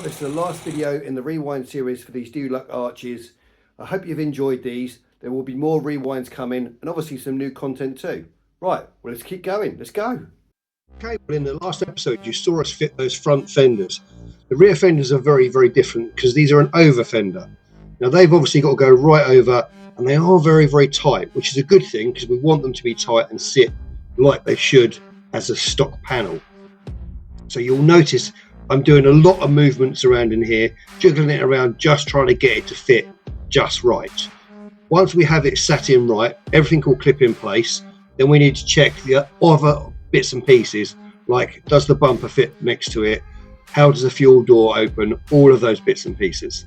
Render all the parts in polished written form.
This is the last video in the rewind series for these new look arches. I hope you've enjoyed these. There will be more rewinds coming and obviously some new content too. Right, well, let's keep going. Let's go. Okay, well, in the last episode you saw us fit those front fenders. The rear fenders are very, very different because these are an over fender. Now they've obviously got to go right over and they are very, very tight, which is a good thing because we want them to be tight and sit like they should as a stock panel. So you'll notice I'm doing a lot of movements around in here, jiggling it around, just trying to get it to fit just right. Once we have it sat in right, everything will clip in place. Then we need to check the other bits and pieces, like does the bumper fit next to it? How does the fuel door open? All of those bits and pieces.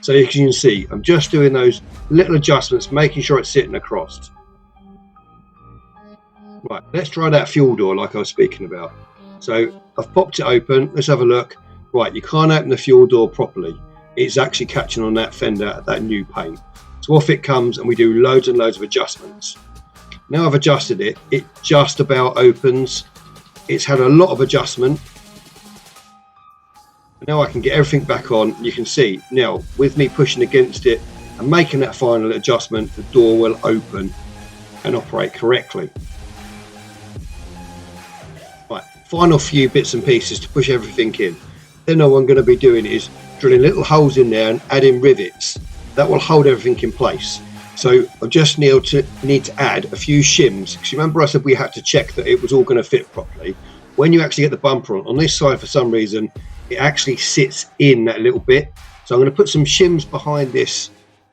So as you can see, I'm just doing those little adjustments, making sure it's sitting across. Right, let's try that fuel door like I was speaking about. So I've popped it open. Let's have a look. Right, you can't open the fuel door properly. It's actually catching on that fender, that new paint. So off it comes and we do loads and loads of adjustments. Now I've adjusted it, it just about opens. It's had a lot of adjustment. Now I can get everything back on. You can see now with me pushing against it and making that final adjustment, the door will open and operate correctly. Right, final few bits and pieces to push everything in. Then all I'm going to be doing is drilling little holes in there and adding rivets that will hold everything in place. So I just need to add a few shims, because remember I said we had to check that it was all going to fit properly. When you actually get the bumper on this side, for some reason it actually sits in that little bit. So I'm going to put some shims behind this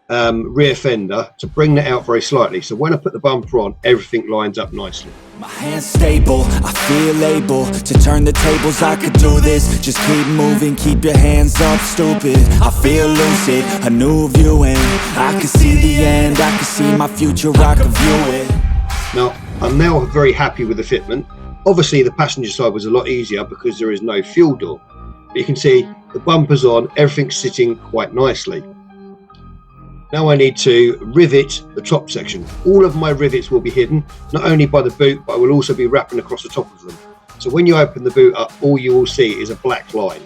rear fender to bring that out very slightly, so when I put the bumper on, everything lines up nicely. My hands stable, I feel able to turn the tables. I could do this, just keep moving, keep your hands up, stupid. I feel lucid, a new view, and I can see the end, I can see my future, I can view it. Now I'm very happy with the fitment. Obviously the passenger side was a lot easier because there is no fuel door, but you can see the bumper's on, everything's sitting quite nicely. Now I need to rivet the top section. All of my rivets will be hidden, not only by the boot, but I will also be wrapping across the top of them. So when you open the boot up, all you will see is a black line.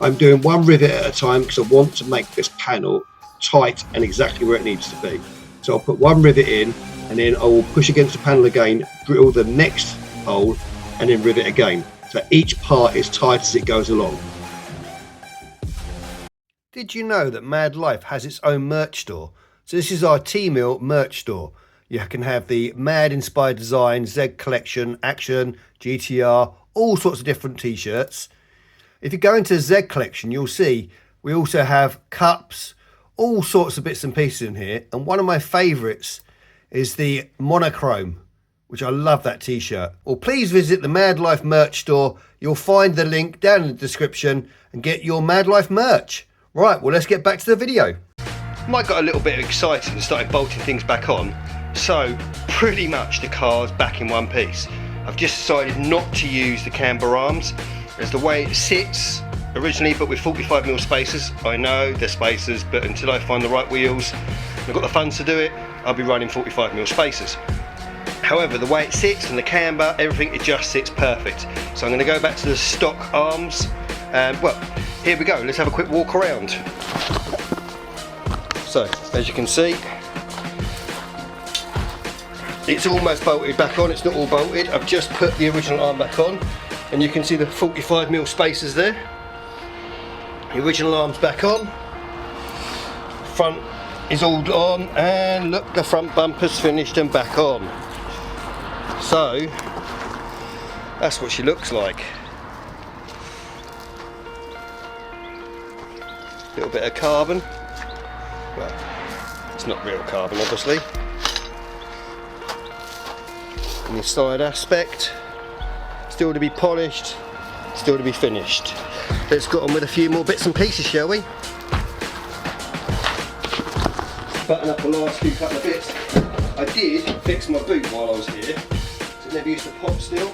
I'm doing one rivet at a time because I want to make this panel tight and exactly where it needs to be. So I'll put one rivet in and then I will push against the panel again, drill the next hole and then rivet again. So each part is tight as it goes along. Did you know that Mad Life has its own merch store? So this is our T-Mill merch store. You can have the Mad inspired design, Z collection, Action, GTR, all sorts of different t-shirts. If you go into the Z collection, you'll see we also have cups, all sorts of bits and pieces in here. And one of my favourites is the monochrome, which I love that t-shirt. Well, please visit the Mad Life merch store. You'll find the link down in the description and get your Mad Life merch. Right, well, let's get back to the video. Mike got a little bit excited and started bolting things back on. So pretty much the car's back in one piece. I've just decided not to use the camber arms as the way it sits originally, but with 45mm spacers. I know they're spacers, but until I find the right wheels and I've got the funds to do it, I'll be running 45mm spacers. However, the way it sits and the camber, everything, it just sits perfect. So I'm going to go back to the stock arms and, well, here we go, let's have a quick walk around. So, as you can see, it's almost bolted back on, it's not all bolted. I've just put the original arm back on and you can see the 45mm spacers there. The original arm's back on. Front is all on and look, the front bumper's finished and back on. So, that's what she looks like. Little bit of carbon. Well, it's not real carbon, obviously. And the side aspect, still to be polished, still to be finished. Let's get on with a few more bits and pieces, shall we? Button up the last few couple of bits. I did fix my boot while I was here. It never used to pop still.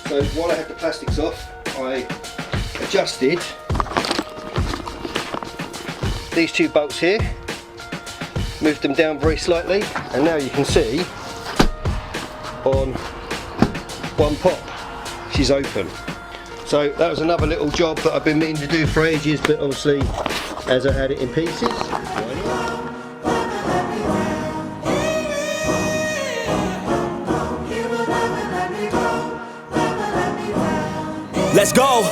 So while I had the plastics off, I adjusted these two bolts here, moved them down very slightly, and now you can see on one pop she's open. So that was another little job that I've been meaning to do for ages, but obviously as I had it in pieces. Let's go!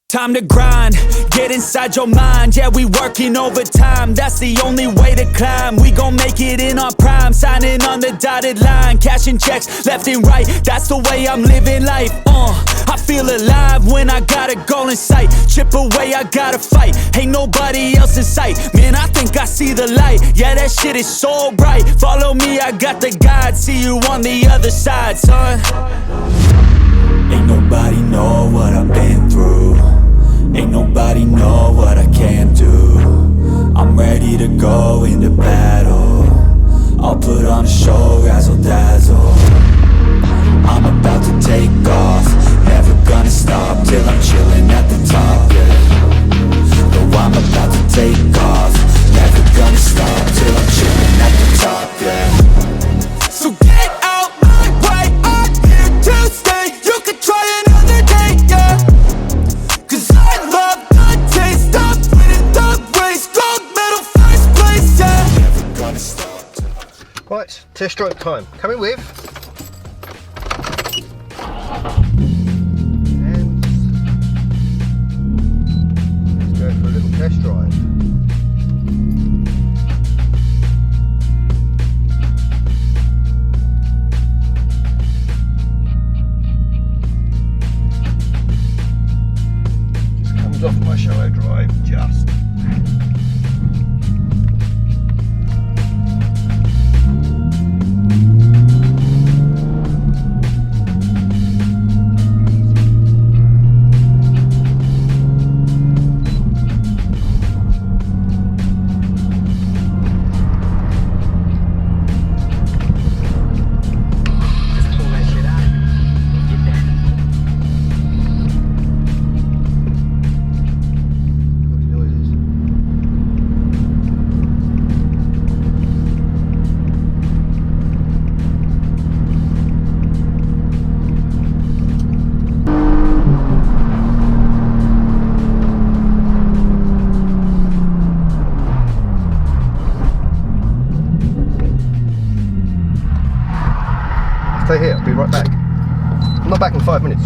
Time to grind, get inside your mind. Yeah, we working overtime, that's the only way to climb. We gon' make it in our prime, signing on the dotted line. Cashing checks left and right, that's the way I'm living life. I feel alive when I got a goal in sight. Chip away, I gotta fight, ain't nobody else in sight. Man, I think I see the light, yeah, that shit is so bright. Follow me, I got the guide, see you on the other side, son. Ain't nobody know what I've been through. Ain't nobody know what I can't do. I'm ready to go into battle. I'll put on a show, razzle dazzle. I'm about to take off, never gonna stop till I'm chilling at the top, yeah. No, I'm about to take off, never gonna stop till I'm chilling at the top, yeah. So get out my way, I'm here to stay. You can try another day, yeah. Cause I love the taste of winning the race. Gold medal, first place, yeah. Never gonna stop. Right, test drive time. Coming with. And let's go for a little test drive. Off my shallow drive, just. Stay here, I'll be right back. I'm not back in 5 minutes.